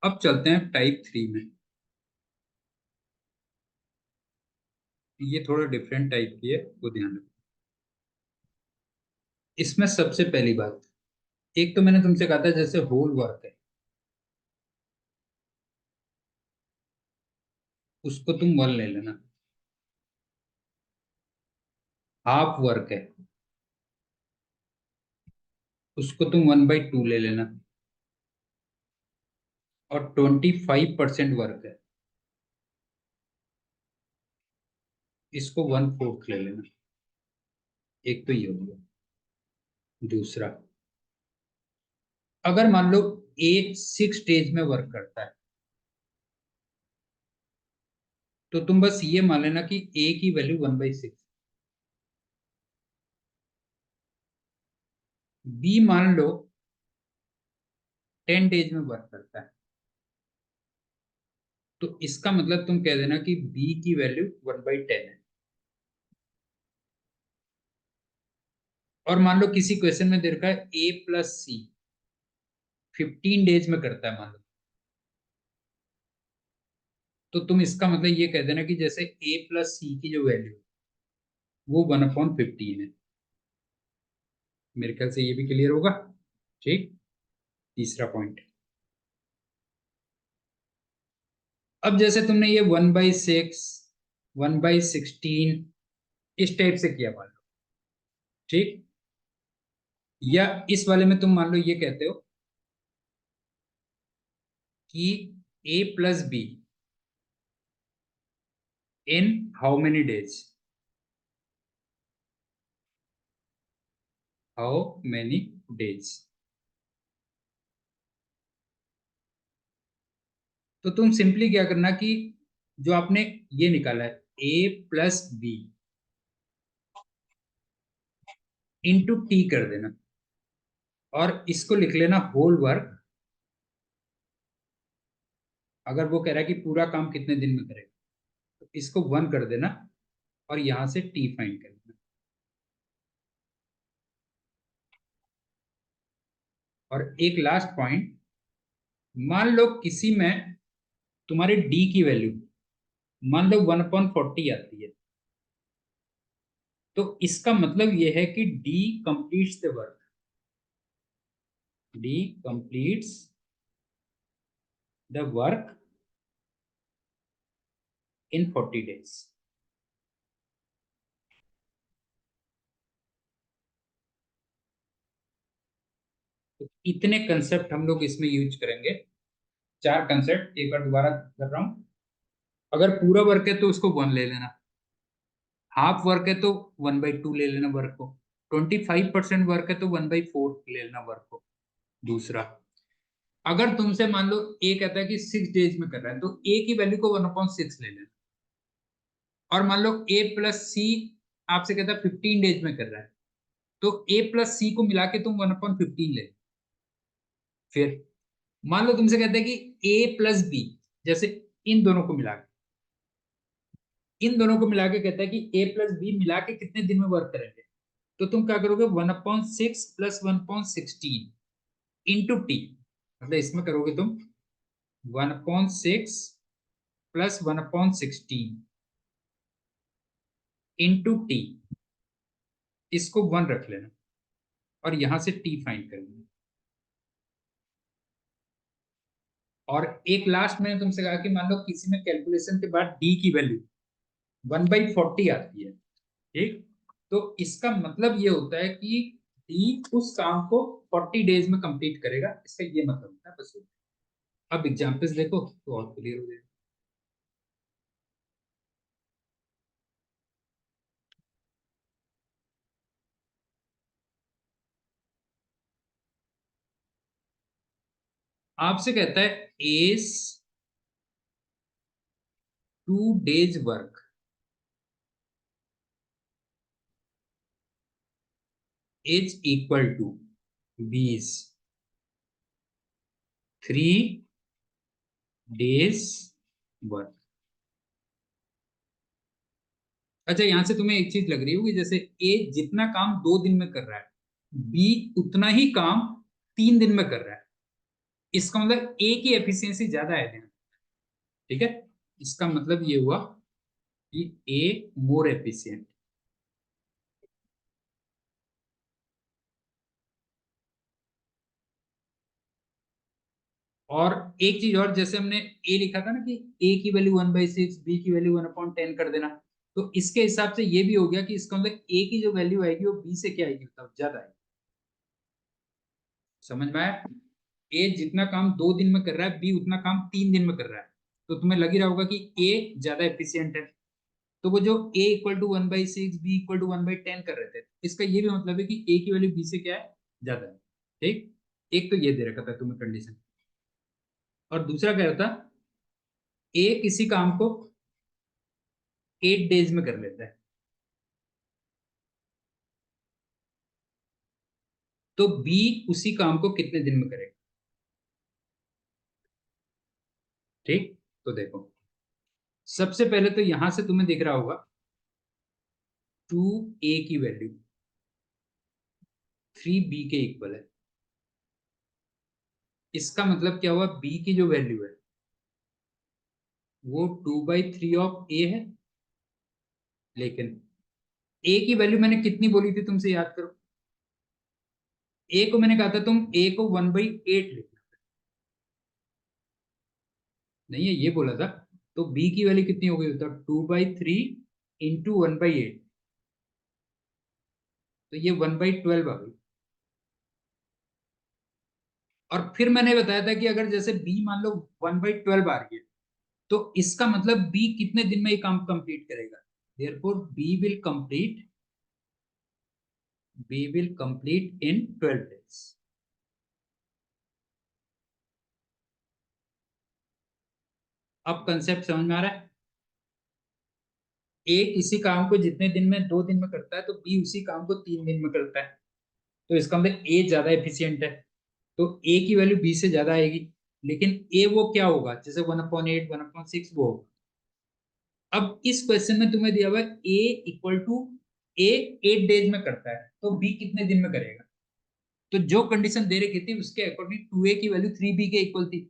अब चलते हैं टाइप 3 में। ये थोड़ा डिफरेंट टाइप की है, वो ध्यान रखो। इसमें सबसे पहली बात, एक तो मैंने तुमसे कहा था जैसे होल वर्क है, उसको तुम 1 ले लेना। हाफ वर्क है, उसको तुम 1/2 ले लेना। और 25% वर्क है, इसको 1/4 ले लेना। एक तो ये हो गया। दूसरा, अगर मान लो एक 6 डेज में वर्क करता है, तो तुम बस ये मान लेना कि ए की वैल्यू 1/6। बी मान लो 10 डेज में वर्क करता है, तो इसका मतलब तुम कह देना कि बी की वैल्यू 1/10 है। और मान लो किसी क्वेश्चन में दे रखा है A+C 15 डेज में करता है मान लो, तो तुम इसका मतलब ये कह देना कि जैसे A+C की जो वैल्यू वो 1/15 है। मेरे ख्याल से ये भी क्लियर होगा। ठीक। तीसरा पॉइंट, अब जैसे तुमने ये 1/6 1/16 इस टाइप से किया मान लो, ठीक। या इस वाले में तुम मान लो ये कहते हो कि A+B in how many days, how many days. तो तुम सिंपली क्या करना कि जो आपने ये निकाला है A+B इंटू टी कर देना, और इसको लिख लेना होल वर्क। अगर वो कह रहा है कि पूरा काम कितने दिन में करेगा, तो इसको 1 कर देना और यहां से टी फाइंड कर देना। और एक लास्ट पॉइंट, मान लो किसी में तुम्हारे डी की वैल्यू मान लो 1/40 आती है, तो इसका मतलब यह है कि D completes the work. D completes the work in 40 days. तो इतने कंसेप्ट हम लोग इसमें यूज करेंगे। 4 कंसेप्ट एक बार दोबारा कर रहा हूं। अगर पूरा वर्क है तो उसको 1 ले लेना। हाफ वर्क है तो 1/2 ले लेना वर्क को। 25% वर्क है तो 1/4 ले लेना वर्क को। दूसरा, अगर तुमसे मान लो ए कहता है कि 6 डेज में कर रहा है, तो ए की वैल्यू को 1/6 ले लेना। और मान लो A+C आपसे कहता है 15 डेज में कर रहा है, तो A+C को मिला के तुम 1/15 ले। फिर मान लो तुमसे कहते हैं कि A+B, जैसे इन दोनों को मिला के, इन दोनों को मिला के कहता है कि A+B मिला के कितने दिन में वर्क करेंगे, तो तुम क्या करोगे 1/6 + 1/16 इंटू टी। मतलब इसमें करोगे तुम 1/6 + 1/16 इंटू टी। इसको 1 रख लेना और यहां से टी फाइंड कर लेना। और एक लास्ट मैंने तुमसे कहा कि मान लो किसी में कैलकुलेशन के बाद डी की वैल्यू 1/40 आती है, ठीक। तो इसका मतलब ये होता है कि डी उस काम को 40 डेज में कंप्लीट करेगा, इसका ये मतलब होता है बस। अब एग्जांपल्स देखो तो और क्लियर हो जाएगा। आपसे कहता है A's 2 days work is equal to B's 3 days work. अच्छा, यहां से तुम्हें एक चीज लग रही होगी, जैसे ए जितना काम 2 दिन में कर रहा है, बी उतना ही काम 3 दिन में कर रहा है। इसका मतलब ए की एफिशिएंसी ज्यादा है ध्यान। ठीक है, इसका मतलब ये हुआ कि ए मोर एफिशिएंट। और एक चीज और, जैसे हमने ए लिखा था ना कि ए की वैल्यू 1/6, बी की वैल्यू 1/10 कर देना, तो इसके हिसाब से ये भी हो गया कि इसका मतलब ए की जो वैल्यू आएगी वो बी से क्या आएगी, मतलब ज्यादा आएगी। समझ में आया? ए जितना काम 2 दिन में कर रहा है, बी उतना काम 3 दिन में कर रहा है, तो तुम्हें लग ही रहा होगा कि ए ज्यादा एफिशिएंट है। तो वो जो a equal to 1/6, B equal to 1/10 कर रहे थे, इसका ये भी मतलब है कि a की वैल्यू b से क्या है, ज्यादा है। ठीक, एक तो ये दे रखा था तुम्हें कंडीशन। और दूसरा कह रहा था a किसी काम को 8 डेज में कर लेता है, तो b उसी काम को कितने दिन में करेगा। ठीक, तो देखो, सबसे पहले तो यहां से तुम्हें दिख रहा होगा 2a की वैल्यू 3b के इक्वल है। इसका मतलब क्या हुआ, b की जो वैल्यू है वो 2/3 ऑफ a है। लेकिन a की वैल्यू मैंने कितनी बोली थी तुमसे, याद करो। ए को मैंने कहा था तुम ए को 1/8 लिखना, नहीं है ये बोला था। तो बी की वैल्यू कितनी हो गई, होता 2/3 इंटू 1/8, तो ये 1/12 आ गई। और फिर मैंने बताया था कि अगर जैसे बी मान लो 1/12 आ रही है, तो इसका मतलब बी कितने दिन में ये काम कंप्लीट करेगा। Therefore B will complete in 12 days. अब कंसेप्ट समझ में आ रहा है? ए किसी काम को जितने दिन में 2 दिन में करता है, तो बी उसी काम को 3 दिन में करता है, तो इसका मतलब ए ज्यादा एफिशिएंट है, तो ए की वैल्यू बी से ज्यादा आएगी। लेकिन ए वो क्या होगा, जैसे 1/8, 1/6 वो होगा। अब इस क्वेश्चन में तुम्हें दिया हुआ है ए इक्वल टू ए 8 डेज में करता है, तो बी कितने दिन में करेगा। तो जो कंडीशन दे रखी थी उसके अकॉर्डिंग 2a की वैल्यू 3b के इक्वल थी,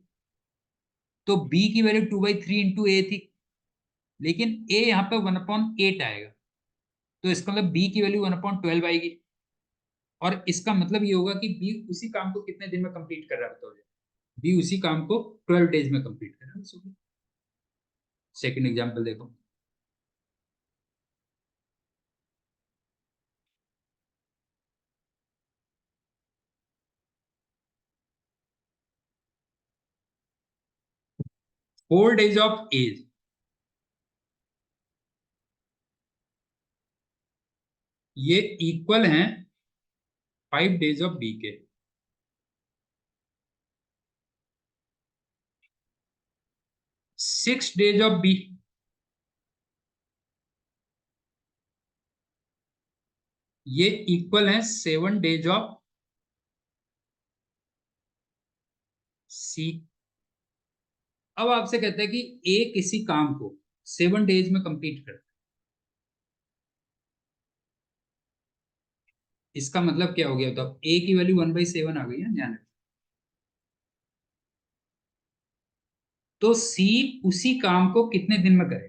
तो b की वैल्यू 2/3 इंटू ए थी। लेकिन a यहाँ पे 1/8 आएगा, तो इसका मतलब b की वैल्यू 1/12 आएगी। और इसका मतलब ये होगा कि बी उसी काम को कितने दिन में कंप्लीट कर रहा है, बताओ। बी उसी काम को 12 डेज में कंप्लीट कर रहा है। सेकेंड एग्जाम्पल देखो। 4 डेज ऑफ एज, ये इक्वल हैं 5 डेज ऑफ बी के। 6 डेज ऑफ बी, ये इक्वल है 7 डेज ऑफ सी। अब आपसे कहते हैं कि ए किसी काम को 7 डेज में कंप्लीट करता है, इसका मतलब क्या हो गया, तो ए की वैल्यू 1/7 आ गई है ध्यान रखना। तो सी उसी काम को कितने दिन में करेगा।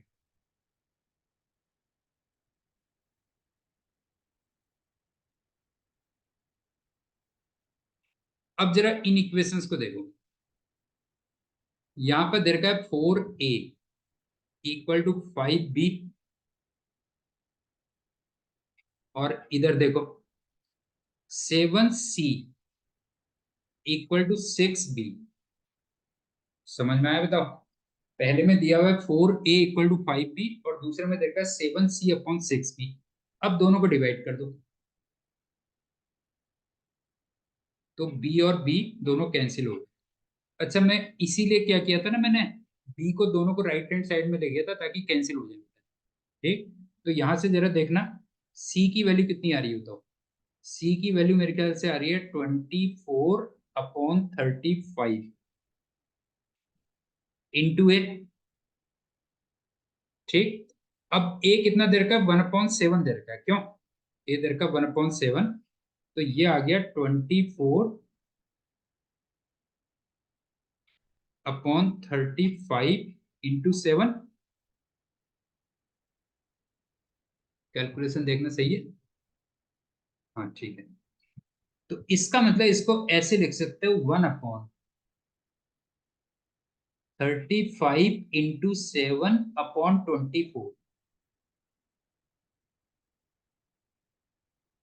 अब जरा इन इक्वेशंस को देखो, यहां पर दे रखा है 4a इक्वल टू 5b, और इधर देखो 7c इक्वल टू 6b। समझ में आया बताओ? पहले में दिया हुआ है 4a इक्वल टू 5b, और दूसरे में देखा है 7c/6b। अब दोनों को डिवाइड कर दो, तो b और b दोनों कैंसिल हो गए। अच्छा, मैं इसीलिए क्या किया था ना, मैंने b को दोनों को राइट हैंड साइड में ले गया था ताकि कैंसिल हो जाए। ठीक, तो यहां से जरा देखना c की वैल्यू कितनी आ रही है, तो c की वैल्यू मेरे ख्याल से आ रही है 24/35 इंटू ए। ठीक, अब a कितना दे रखा है, 1/7 दे रखा है, क्यों, a दे रखा 1/7, तो ये आ गया 24 अपॉन 35 इंटू 7। कैलकुलेशन देखना सही है? हाँ ठीक है। तो इसका मतलब इसको ऐसे लिख सकते हो 1/35 इंटू 7/24।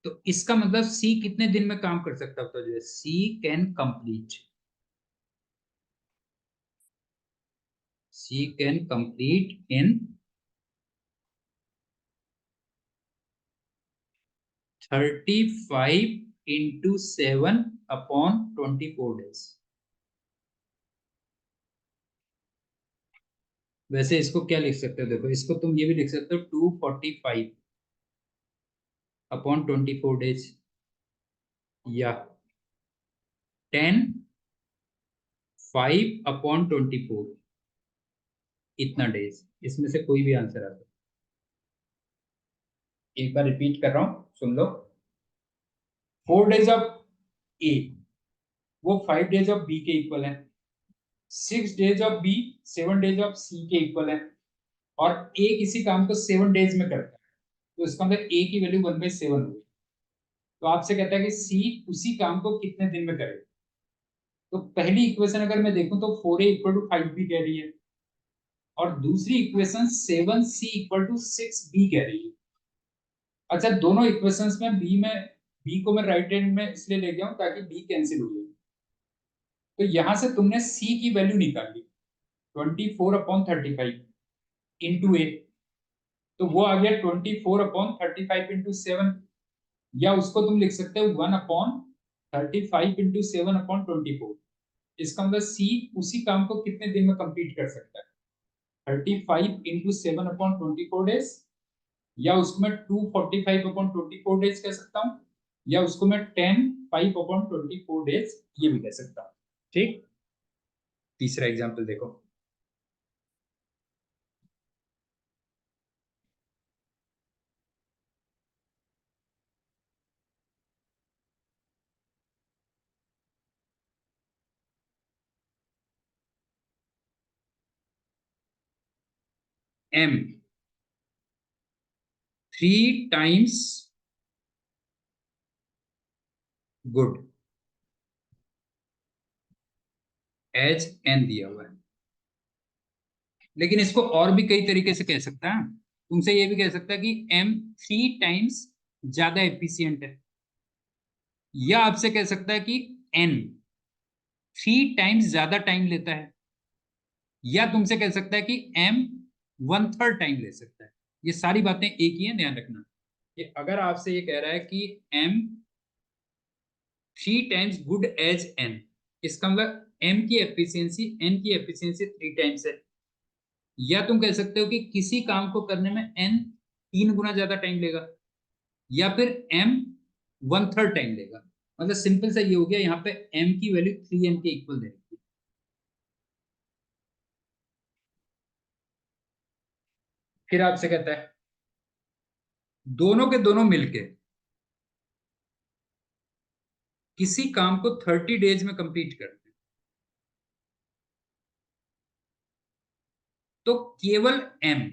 तो इसका मतलब सी कितने दिन में काम कर सकता है? जो है C can complete, C can complete in 35 into 7/24 days. वैसे इसको क्या लिख सकते हो? देखो इसको तुम ये भी लिख सकते हो 245/24 डेज, या 10/5/24, इतना डेज। इसमें से कोई भी आंसर आ सकता है। एक बार रिपीट कर रहा हूं, सुन लो। 4 डेज ऑफ ए वो 5 डेज ऑफ बी के इक्वल है। 6 days of B 7 days of C के इक्वल है। और ए किसी काम को 7 डेज में करता है, तो इसका मतलब ए की वैल्यू 1/7 होगी। तो आपसे कहता है कि सी उसी काम को कितने दिन में करे। तो पहली इक्वेशन अगर मैं देखूं तो 4a = 5 भी कह रही है, और दूसरी इक्वेशन 7c = 6b कह रही है। अच्छा, दोनों इक्वेशंस में बी को मैं राइट हैंड में इसलिए ले गया हूं ताकि बी कैंसिल हो जाए। तो यहां से तुमने सी की वैल्यू निकाली 24/35 इंटू ए, तो वो आ गया 24/35 इंटू 7, या उसको तुम लिख सकते हो 1/35 इंटू 7/24। इसका मतलब सी उसी काम को कितने दिन में कंप्लीट कर सकता है? 35 इंटू 7/24 डेज, या उसको मैं 245/24 डेज कह सकता हूँ, या उसको मैं 10/5/24 डेज ये भी कह सकता हूँ। ठीक, तीसरा एग्जाम्पल देखो। M 3 times good as N दिया हुआ है, लेकिन इसको और भी कई तरीके से कह सकता है। तुमसे ये भी कह सकता है कि एम 3 टाइम्स ज्यादा एफिशिएंट है, या आपसे कह सकता है कि एन 3 टाइम्स ज्यादा टाइम लेता है, या तुमसे कह सकता है कि एम 1/3 टाइम ले सकता है। ये सारी बातें एक ही है, ध्यान रखना। कि अगर आपसे ये कह रहा है कि M 3 times good as N, इसका मतलब एम की एफिशिएंसी एन की एफिशिएंसी 3 टाइम्स है। या तुम कह सकते हो कि किसी काम को करने में एन 3 गुना ज्यादा टाइम लेगा, या फिर एम 1/3 टाइम लेगा। मतलब सिंपल सा ये हो गया, यहाँ पे एम की वैल्यू 3n के इक्वल देगी। फिर आपसे कहता है दोनों के दोनों मिलके किसी काम को 30 डेज में कंप्लीट करते हैं, तो केवल एम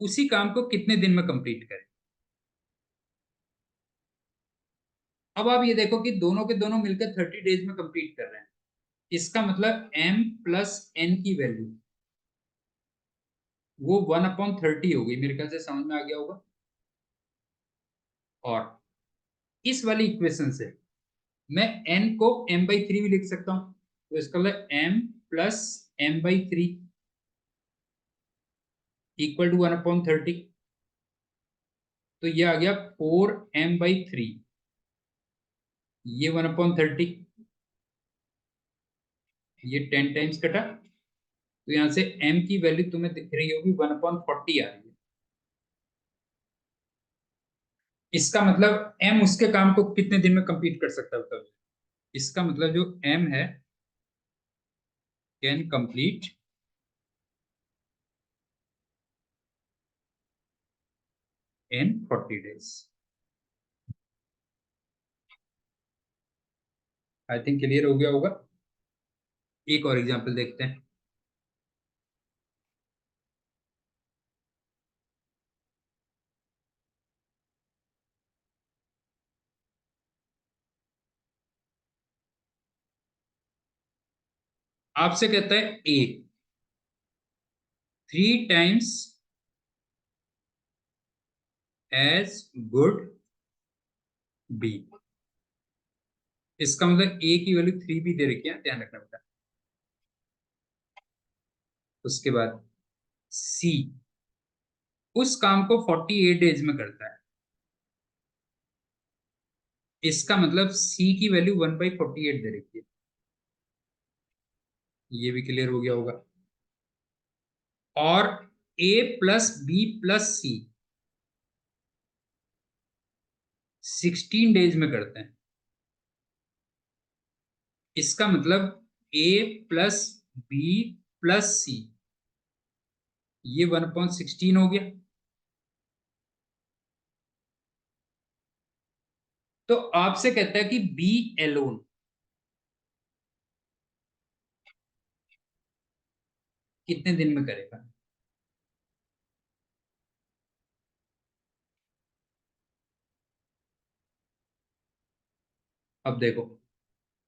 उसी काम को कितने दिन में कंप्लीट करे। अब आप ये देखो कि दोनों के दोनों मिलकर 30 डेज में कंप्लीट कर रहे हैं। इसका मतलब m प्लस n की वैल्यू वो 1/30 हो गई। मेरे ख्याल से समझ में आ गया होगा। और इस वाली इक्वेशन से मैं n को m/3 भी लिख सकता हूं। तो इसका मतलब m plus m/3 equal to 1/30। तो ये आ गया 4m/3, ये 1/30, ये 10 टाइम्स कटा। तो यहां से m की वैल्यू तुम्हें दिख रही होगी 1/40 आ रही है। इसका मतलब m उसके काम को कितने दिन में कंप्लीट कर सकता है बताओ। इसका मतलब जो m है can complete in 40 days. I think clear हो गया होगा। एक और एग्जांपल देखते हैं। आपसे कहता है ए 3 times एज गुड बी। इसका मतलब ए की वैल्यू 3 भी दे रखी है, ध्यान रखना बेटा। उसके बाद सी उस काम को 48 डेज में करता है। इसका मतलब सी की वैल्यू 1/48 दे रखी है। ये भी क्लियर हो गया होगा। और ए प्लस बी प्लस सी 16 डेज में करते हैं। इसका मतलब ए प्लस बी प्लस सी, ये 1/16 हो गया। तो आपसे कहता है कि बी एलोन कितने दिन में करेगा। अब देखो,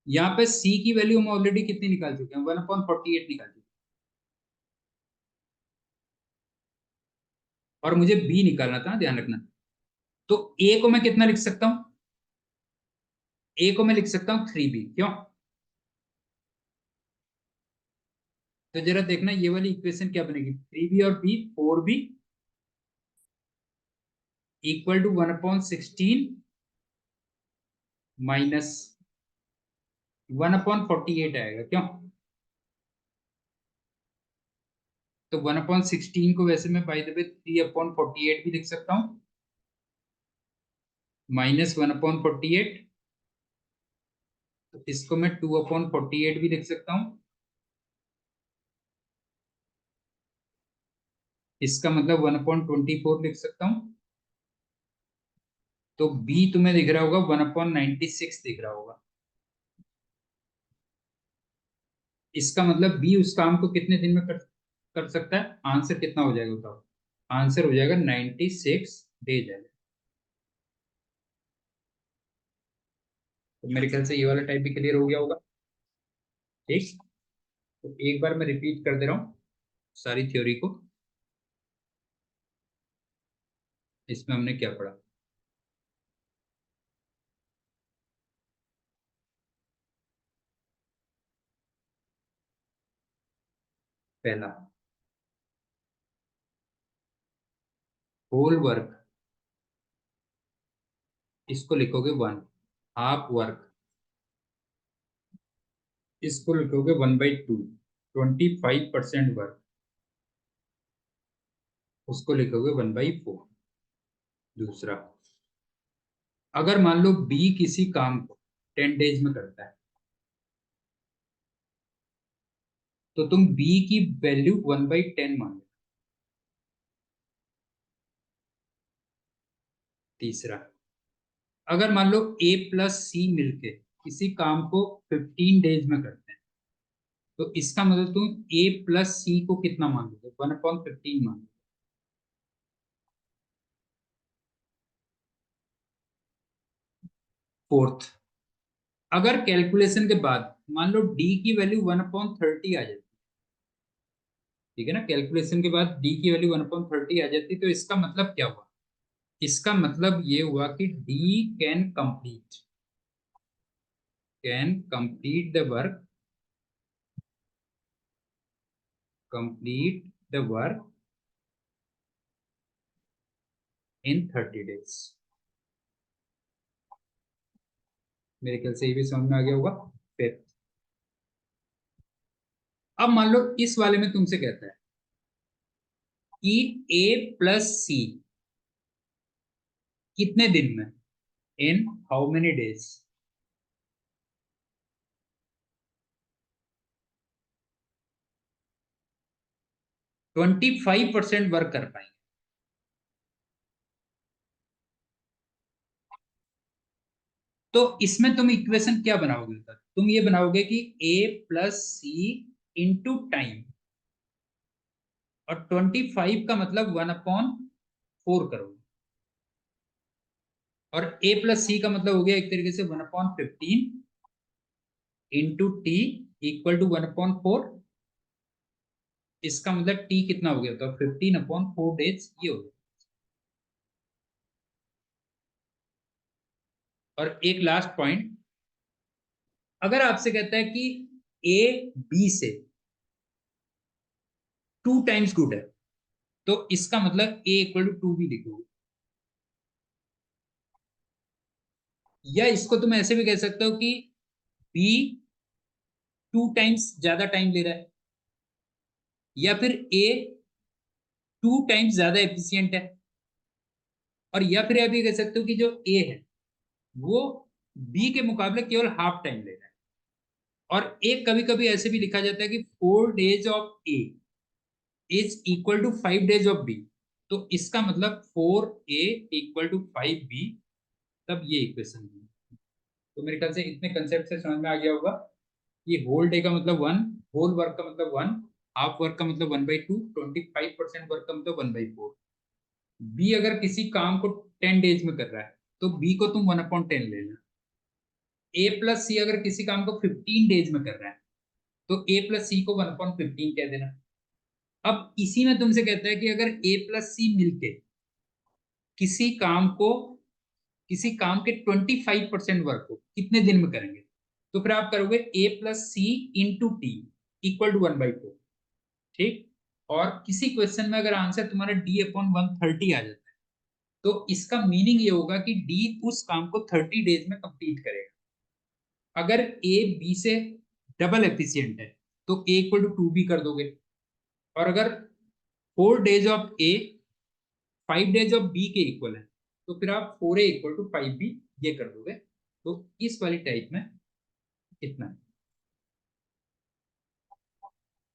यहाँ पे सी की वैल्यू हम ऑलरेडी कितनी निकाल चुके हैं, 1/48 निकाल चुके हैं। और मुझे बी निकालना था, ध्यान रखना। तो ए को मैं कितना लिख सकता हूं, ए को मैं लिख सकता हूं 3b। क्यों? तो जरा देखना ये वाली इक्वेशन क्या बनेगी, 3b और b 4b equal to 1/16 minus 1/48 आएगा। क्यों? तो 1/16 को वैसे मैं बाय द वे 3/48 भी लिख सकता हूं, माइनस 1/48। तो इसको मैं 2/48 भी लिख सकता हूं। इसका मतलब 1/24 लिख सकता हूं। तो बी तुम्हें दिख रहा होगा 1/96 दिख रहा होगा। इसका मतलब बी उस काम को कितने दिन में कर सकता है। आंसर कितना हो जाएगा बताओ। आंसर हो जाएगा 96 डेज है। तो मेरे ख्याल से ये वाला टाइप भी क्लियर हो गया होगा। ठीक। तो एक बार मैं रिपीट कर दे रहा हूँ सारी थ्योरी को। इसमें हमने क्या पढ़ा। पहला, होल वर्क, इसको लिखोगे 1। हाफ वर्क, इसको लिखोगे 1/2। 25% वर्क, उसको लिखोगे 1/4। दूसरा, अगर मान लो बी किसी काम को 10 डेज में करता है, तो तुम बी की वैल्यू 1/10 मान लो। तीसरा, अगर मान लो ए प्लस सी मिलके किसी काम को 15 डेज में करते हैं, तो इसका मतलब तुम ए प्लस सी को कितना मान लोगे, 1/15 मान लो। फोर्थ, अगर कैलकुलेशन के बाद मान लो डी की वैल्यू 1/30 आ जाती, ठीक है ना, कैलकुलेशन के बाद डी की वैल्यू 1/30 आ जाती, तो इसका मतलब क्या हुआ। इसका मतलब ये हुआ कि D can complete the work in 30 days. मेरे ख्याल से ये भी समझ में आ गया होगा। फिर अब मान लो इस वाले में तुमसे कहता है कि ए प्लस सी कितने दिन में, in how many days. 25% work कर पाएंगे। तो इसमें तुम इक्वेशन क्या बनाओगे? तुम ये बनाओगे कि a plus C into time, और 25 का मतलब 1/4 करोगे, और a प्लस सी का मतलब हो गया एक तरीके से 1/15 इंटू टी इक्वल टू 1/4। इसका मतलब t कितना हो गया? तो 15/4 डेज ये हो गया। और एक लास्ट पॉइंट, अगर आपसे कहता है कि a b से 2 टाइम्स गुड है, तो इसका मतलब a इक्वल टू 2 भी लिखोगे। या इसको तुम ऐसे भी कह सकते हो कि b 2 टाइम्स ज्यादा टाइम ले रहा है, या फिर a 2 टाइम्स ज्यादा एफिशिएंट है, और या फिर आप ये कह सकते हो कि जो a है वो b के मुकाबले केवल हाफ टाइम ले रहा है। और एक कभी कभी ऐसे भी लिखा जाता है कि 4 days of a is equal to 5 days of b, तो इसका मतलब 4a इक्वल टू 5b, तब ये इक्वेशन है। तो मेरे ख्याल से इतने कंसेप्ट से समझ में आ गया होगा। ये होल डे का मतलब 1, होल वर्क का मतलब 1, हाफ वर्क का मतलब 1/2, 25% वर्क का मतलब 1/4। बी अगर किसी काम को 10 डेज में कर रहा है तो बी को तुम 1/10 ले लेना। ए प्लस सी अगर किसी काम को 15 डेज में कर रहा है तो ए प्लस सी को 1/15 कह देना। अब इसी में तुमसे कहता है कि अगर ए प्लस सी मिलके किसी काम को, किसी काम के 25% वर्क को कितने दिन में करेंगे, तो फिर आप करोगे A plus C into T equal to 1/4। ठीक। और किसी क्वेश्चन में अगर आंसर तुम्हारा d/130 आ जाता है, तो इसका मीनिंग ये होगा कि डी उस काम को 30 डेज में कंप्लीट करेगा। अगर ए बी से डबल एफिशिएंट है तो ए इक्वल टू 2 भी कर दोगे। और अगर 4 days of A 5 days of B के इक्वल है, तो फिर आप 4a इक्वल टू 5b ये कर दोगे। तो इस वाली टाइप में इतना है।